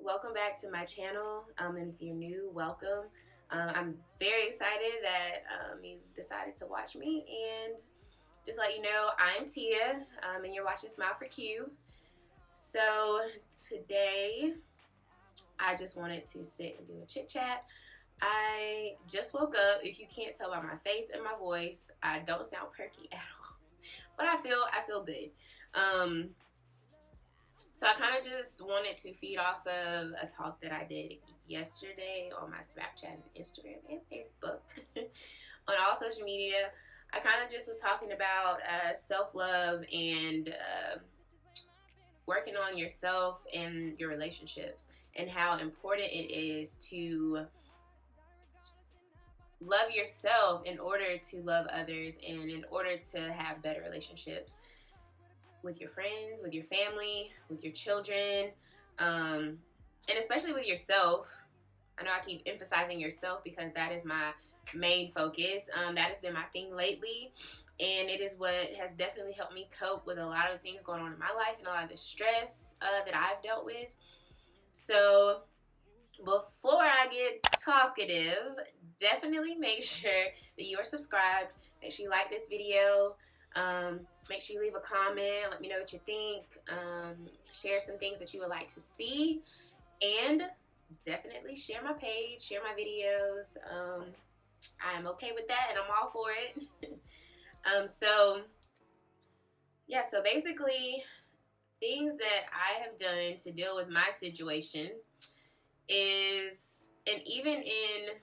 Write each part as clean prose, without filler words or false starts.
welcome back to my channel. And if you're new, welcome. I'm very excited that you've decided to watch me, and just let you know, I'm Tia, and you're watching Smile for Q. So today, I just wanted to sit and do a chit chat. I just woke up. If you can't tell by my face and my voice, I don't sound perky at all, but I feel good. So I kind of just wanted to feed off of a talk that I did yesterday on my Snapchat and Instagram and Facebook on all social media. I kind of just was talking about self-love and working on yourself and your relationships, and how important it is to love yourself in order to love others, and in order to have better relationships with your friends, with your family, with your children, and especially with yourself. I know I keep emphasizing yourself because that is my main focus. That has been my thing lately, and it is what has definitely helped me cope with a lot of things going on in my life and a lot of the stress that I've dealt with. So before I get talkative, definitely make sure that you are subscribed. Make sure you like this video. Make sure you leave a comment. Let me know what you think. Share some things that you would like to see. And definitely share my page, share my videos. I'm okay with that, and I'm all for it. So basically, things that I have done to deal with my situation is, and even in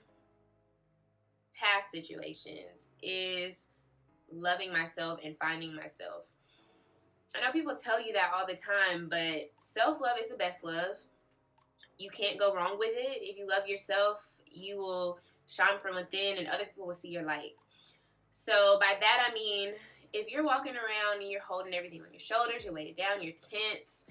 past situations, is loving myself and finding myself. I know people tell you that all the time, but self-love is the best love. You can't go wrong with it. If you love yourself, you will shine from within, and other people will see your light. So by that I mean, if you're walking around and you're holding everything on your shoulders, you're weighted down, you're tense,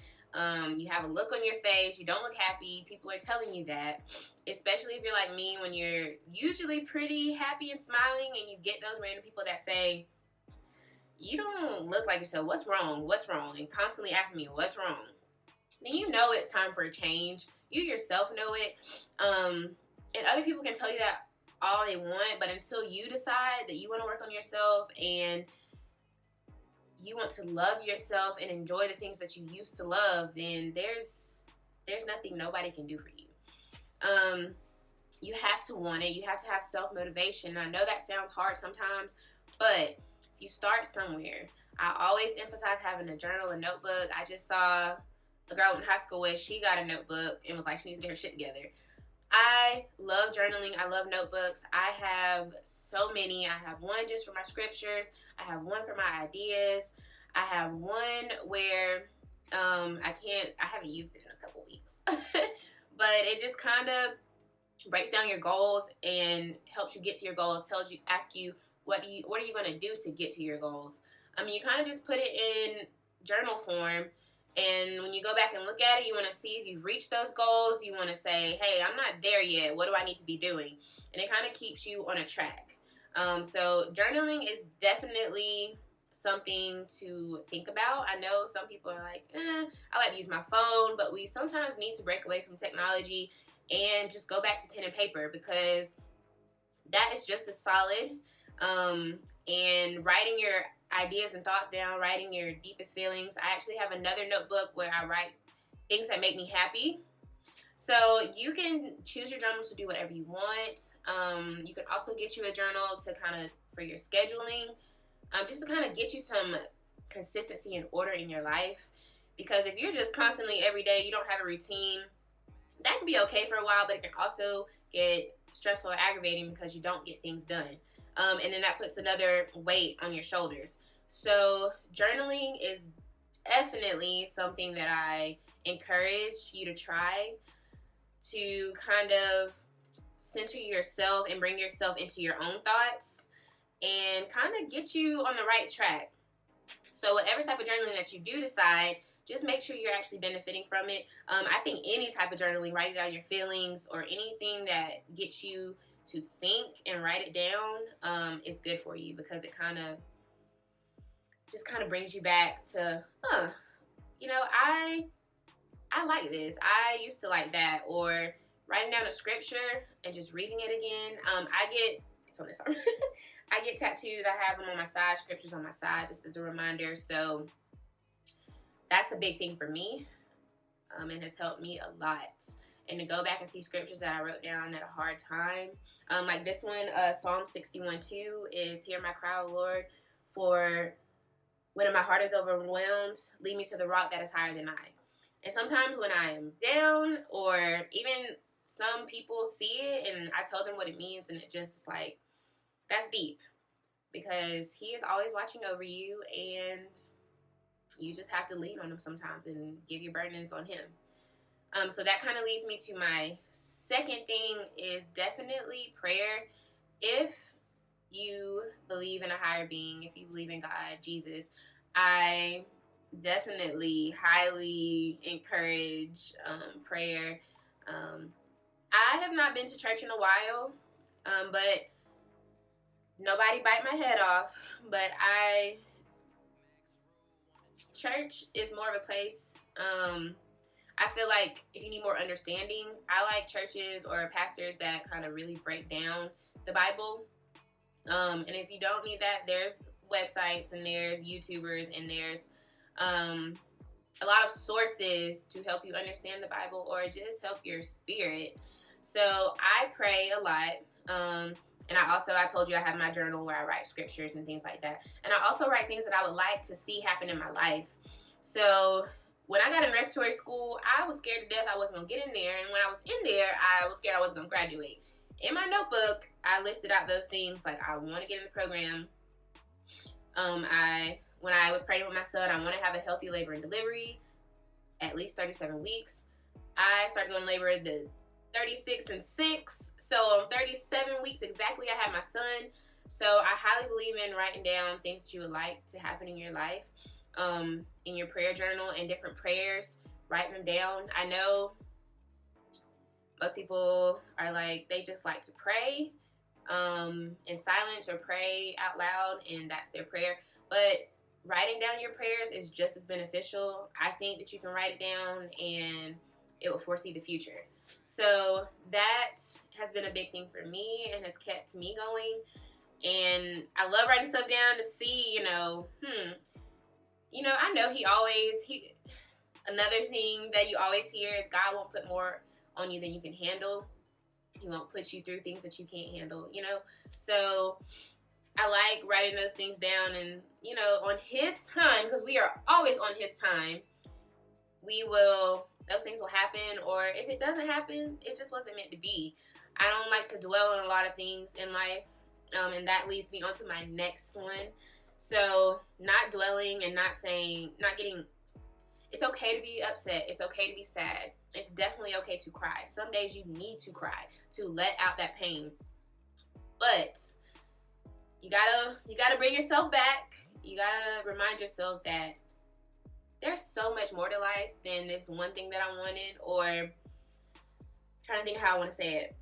you have a look on your face, you don't look happy, people are telling you that. Especially if you're like me, when you're usually pretty happy and smiling, and you get those random people that say, you don't look like yourself, what's wrong, and constantly asking me what's wrong, then you know it's time for a change. You yourself know it. And other people can tell you that all they want, but until you decide that you want to work on yourself and you want to love yourself and enjoy the things that you used to love, then there's nothing nobody can do for you. You have to want it. You have to have self-motivation. I know that sounds hard sometimes, but you start somewhere. I always emphasize having a journal, a notebook. I just saw a girl in high school where she got a notebook and was like, she needs to get her shit together. I love journaling. I love notebooks. I have so many. I have one just for my scriptures. I have one for my ideas. I have one where I haven't used it in a couple weeks. But it just kind of breaks down your goals and helps you get to your goals, asks you, what are you going to do to get to your goals? You kind of just put it in journal form, and when you go back and look at it, you want to see if you've reached those goals. You want to say, hey, I'm not there yet. What do I need to be doing? And it kind of keeps you on a track. So journaling is definitely something to think about. I know some people are like, I like to use my phone, but we sometimes need to break away from technology and just go back to pen and paper, because that is just as solid. And writing your ideas and thoughts down, writing your deepest feelings. I actually have another notebook where I write things that make me happy. So you can choose your journal to do whatever you want. You can also get you a journal to kind of, for your scheduling, just to kind of get you some consistency and order in your life. Because if you're just constantly every day, you don't have a routine, that can be okay for a while, but it can also get stressful or aggravating because you don't get things done. And then that puts another weight on your shoulders. So journaling is definitely something that I encourage you to try, to kind of center yourself and bring yourself into your own thoughts and kind of get you on the right track. So whatever type of journaling that you do decide, just make sure you're actually benefiting from it. I think any type of journaling, writing down your feelings or anything that gets you to think and write it down is good for you, because it kind of brings you back to, I I like this. I used to like that. Or writing down a scripture and just reading it again. It's on this arm. I get tattoos. I have them on my side, scriptures on my side, just as a reminder. So that's a big thing for me, and has helped me a lot. And to go back and see scriptures that I wrote down at a hard time. Like this one, Psalm 61:2 is, hear my cry, O Lord, for when my heart is overwhelmed, lead me to the rock that is higher than I. And sometimes when I am down, or even some people see it and I tell them what it means, and it just like, that's deep. Because he is always watching over you, and you just have to lean on him sometimes and give your burdens on him. So that kind of leads me to my second thing, is definitely prayer. If you believe in a higher being, if you believe in God, Jesus, I definitely highly encourage prayer. I have not been to church in a while, but nobody bite my head off. But church is more of a place, I feel like if you need more understanding, I like churches or pastors that kind of really break down the Bible. And if you don't need that, there's websites and there's YouTubers and there's a lot of sources to help you understand the Bible or just help your spirit. So I pray a lot. And I told you I have my journal where I write scriptures and things like that. And I also write things that I would like to see happen in my life. So when I got in respiratory school, I was scared to death I wasn't going to get in there. And when I was in there, I was scared I wasn't going to graduate. In my notebook, I listed out those things. Like, I want to get in the program. When I was pregnant with my son, I want to have a healthy labor and delivery, at least 37 weeks. I started going to labor at the 36 and 6. So on 37 weeks exactly, I had my son. So I highly believe in writing down things that you would like to happen in your life, in your prayer journal, and different prayers, writing them down. I know most people are like, they just like to pray in silence or pray out loud, and that's their prayer. But writing down your prayers is just as beneficial. I think that you can write it down and it will foresee the future. So that has been a big thing for me and has kept me going. And I love writing stuff down to see, I know another thing that you always hear is God won't put more on you than you can handle. He won't put you through things that you can't handle, So I like writing those things down, and, on his time, because we are always on his time, those things will happen, or if it doesn't happen, it just wasn't meant to be. I don't like to dwell on a lot of things in life, and that leads me on to my next one. So not dwelling and it's okay to be upset. It's okay to be sad. It's definitely okay to cry. Some days you need to cry to let out that pain. But you gotta bring yourself back. You gotta remind yourself that there's so much more to life than this one thing that I wanted, or trying to think how I want to say it.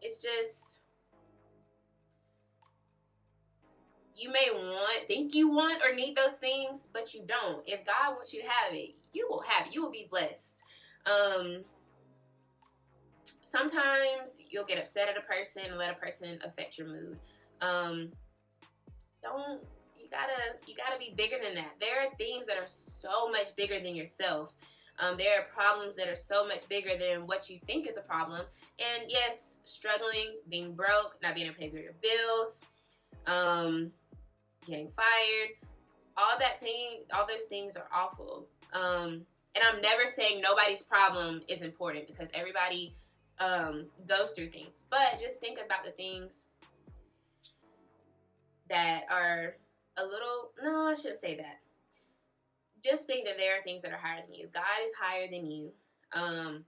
It's just, you may think you want or need those things, but you don't. If God wants you to have it, you will have it. You will be blessed. Sometimes you'll get upset at a person and let a person affect your mood. You gotta be bigger than that. There are things that are so much bigger than yourself. There are problems that are so much bigger than what you think is a problem. And yes, struggling, being broke, not being able to pay for your bills, getting fired, all those things are awful. And I'm never saying nobody's problem is important, because everybody goes through things. But just think about the things that are I shouldn't say that. Just think that there are things that are higher than you. God is higher than you. And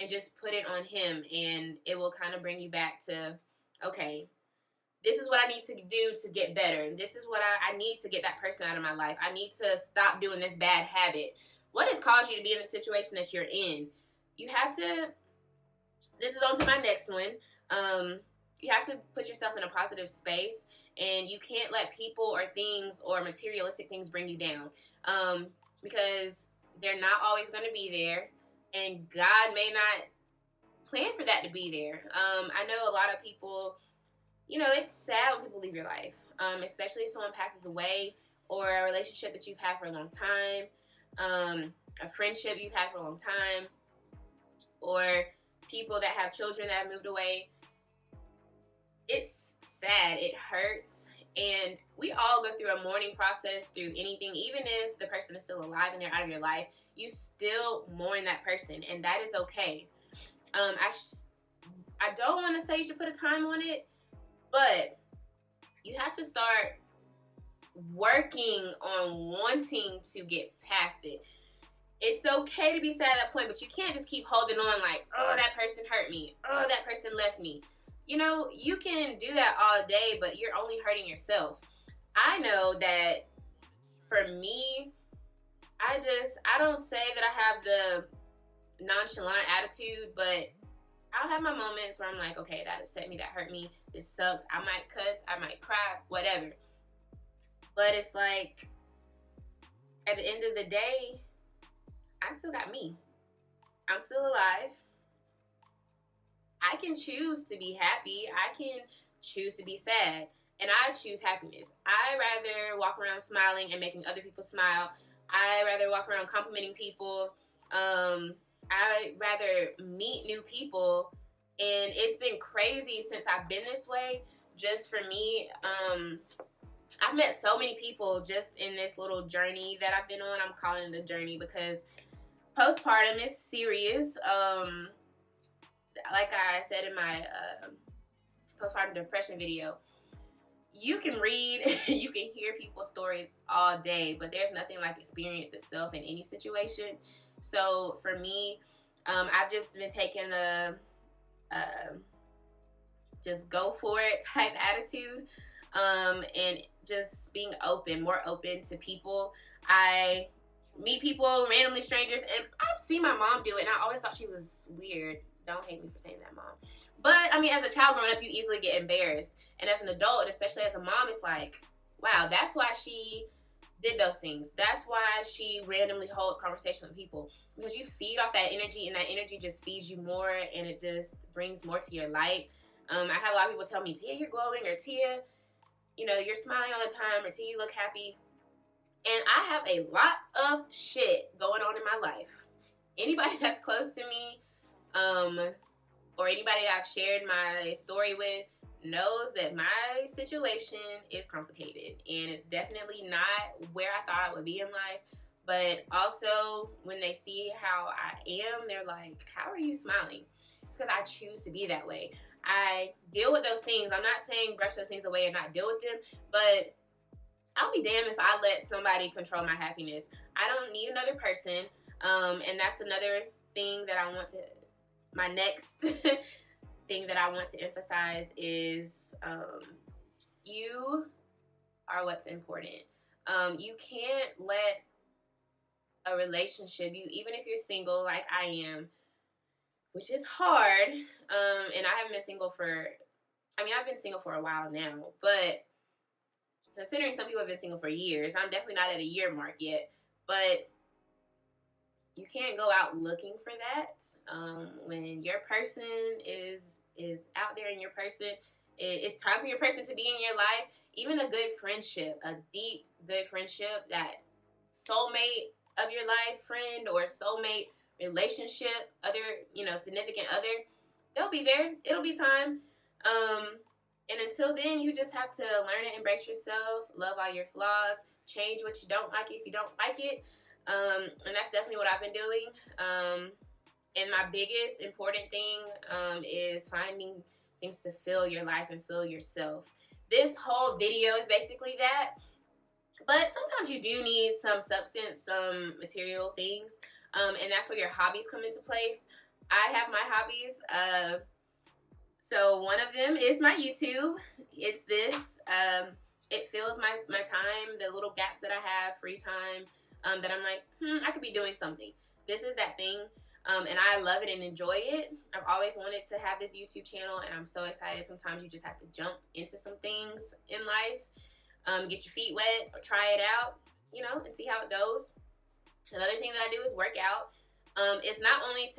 just put it on him, and it will kind of bring you back to, okay, this is what I need to do to get better. This is what I need to get that person out of my life. I need to stop doing this bad habit. What has caused you to be in the situation that you're in? This is on to my next one. You have to put yourself in a positive space, and you can't let people or things or materialistic things bring you down. because they're not always going to be there, and God may not plan for that to be there. I know a lot of people, you know, it's sad when people leave your life, especially if someone passes away, or a relationship that you've had for a long time, a friendship you've had for a long time, or people that have children that have moved away. It's sad. It hurts. And we all go through a mourning process through anything. Even if the person is still alive and they're out of your life, you still mourn that person, and that is okay. I don't want to say you should put a time on it, but you have to start working on wanting to get past it. It's okay to be sad at that point, but you can't just keep holding on like, oh, that person hurt me. Oh, that person left me. You know, you can do that all day, but you're only hurting yourself. I know that for me, I don't say that I have the nonchalant attitude, but I'll have my moments where I'm like, okay, that upset me, that hurt me, this sucks. I might cuss, I might cry, whatever. But it's like, at the end of the day, I still got me. I'm still alive. I can choose to be happy. I can choose to be sad. And I choose happiness. I rather walk around smiling and making other people smile. I rather walk around complimenting people. I rather meet new people. And it's been crazy since I've been this way. Just for me, I've met so many people just in this little journey that I've been on. I'm calling it a journey because postpartum is serious. Like I said in my postpartum depression video, you can read, you can hear people's stories all day, but there's nothing like experience itself in any situation. So for me, I've just been taking a just go for it type attitude, and just being more open to people. I meet people, randomly strangers, and I've seen my mom do it, and I always thought she was weird. Don't hate me for saying that, Mom. But, I mean, as a child growing up, you easily get embarrassed. And as an adult, and especially as a mom, it's like, wow, that's why she did those things. That's why she randomly holds conversation with people. Because you feed off that energy, and that energy just feeds you more, and it just brings more to your light. I have a lot of people tell me, Tia, you're glowing, or Tia, you know, you're smiling all the time, or Tia, you look happy. And I have a lot of shit going on in my life. Anybody that's close to me, or anybody that I've shared my story with, knows that my situation is complicated, and it's definitely not where I thought I would be in life. But also, when they see how I am, they're like, how are you smiling? It's because I choose to be that way. I deal with those things. I'm not saying brush those things away and not deal with them, but I'll be damned if I let somebody control my happiness. I don't need another person, and that's another thing that I want to, my next thing that I want to emphasize is you are what's important. You can't let a relationship, even if you're single like I am, which is hard, and I haven't been single I've been single for a while now, but considering some people have been single for years, I'm definitely not at a year mark yet, but you can't go out looking for that. When your person is out there and your person, it's time for your person to be in your life. Even a good friendship, a deep, good friendship, that soulmate of your life friend or soulmate relationship, significant other, they'll be there. It'll be time. And until then, you just have to learn and embrace yourself, love all your flaws, change what you don't like if you don't like it. And that's definitely what I've been doing. And my biggest important thing is finding things to fill your life and fill yourself. This whole video is basically that. But sometimes you do need some substance, some material things. And that's where your hobbies come into place. I have my hobbies. So one of them is my YouTube. It's this. It fills my time, the little gaps that I have, free time, that I'm like, I could be doing something. This is that thing. And I love it and enjoy it. I've always wanted to have this YouTube channel, and I'm so excited. Sometimes you just have to jump into some things in life, get your feet wet, or try it out, and see how it goes. Another thing that I do is work out. It's not only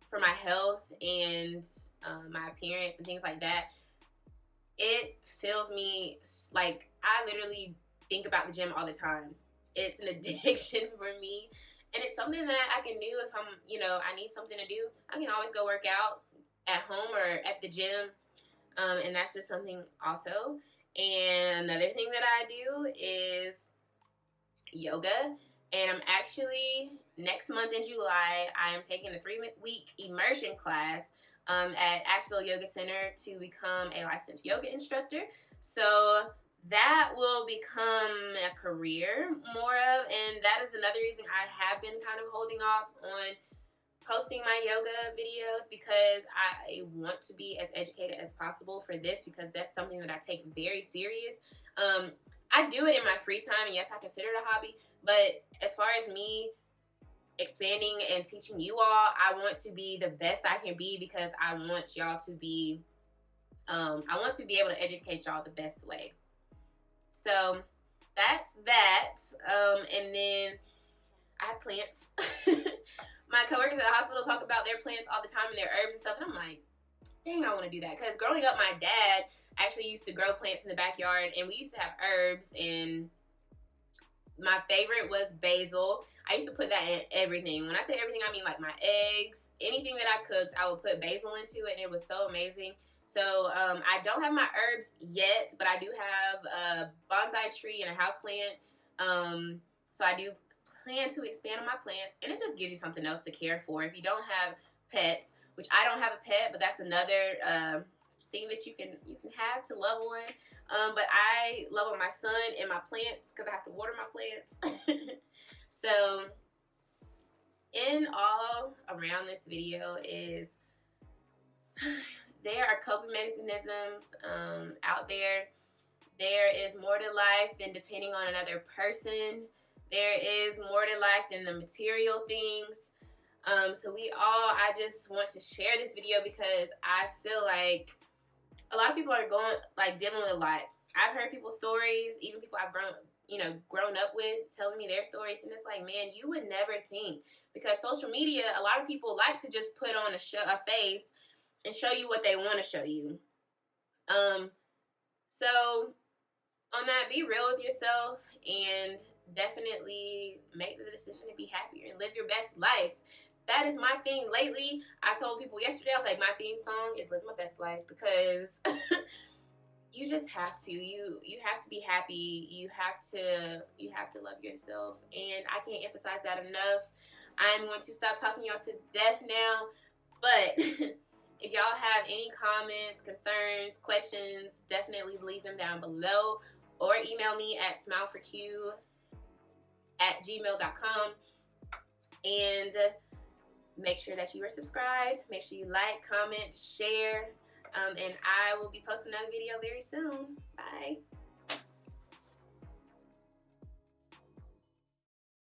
for my health and my appearance and things like that. It fills me, like, I literally think about the gym all the time. It's an addiction for me. And it's something that I can do if I'm, I need something to do. I can always go work out at home or at the gym. And that's just something also. And another thing that I do is yoga. And I'm actually, next month in July, I am taking a 3-week immersion class at Asheville Yoga Center to become a licensed yoga instructor. So that will become a career more of, and that is another reason I have been kind of holding off on posting my yoga videos, because I want to be as educated as possible for this, because that's something that I take very serious. I do it in my free time, and yes, I consider it a hobby, but as far as me expanding and teaching you all, I want to be the best I can be, because I want y'all to be, I want to be able to educate y'all the best way. So that's that. And then I have plants. My coworkers at the hospital talk about their plants all the time and their herbs and stuff, and I'm like, dang, I want to do that. Because growing up, my dad actually used to grow plants in the backyard, and we used to have herbs, and my favorite was basil. I used to put that in everything. When I say everything, I mean like my eggs, anything that I cooked, I would put basil into it, and it was so amazing. So I don't have my herbs yet, but I do have a bonsai tree and a house plant. So I do plan to expand on my plants, and it just gives you something else to care for. If you don't have pets, which I don't have a pet, but that's another thing that you can have to love one. But I love on my son and my plants, because I have to water my plants. So in all around this video is there are coping mechanisms out there. There is more to life than depending on another person. There is more to life than the material things. So I just want to share this video because I feel like a lot of people are dealing with a lot. I've heard people's stories, even people I've grown up with, telling me their stories, and it's like, man, you would never think, because social media, a lot of people like to just put on a face and show you what they want to show you. So on that, be real with yourself and definitely make the decision to be happier and live your best life. That is my thing lately. I told people yesterday, I was like, my theme song is Live My Best Life, because you just have to. You have to be happy. You have to love yourself. And I can't emphasize that enough. I'm going to stop talking y'all to death now. But if y'all have any comments, concerns, questions, definitely leave them down below, or email me at smileforq@gmail.com. And make sure that you are subscribed. Make sure you like, comment, share. And I will be posting another video very soon. Bye.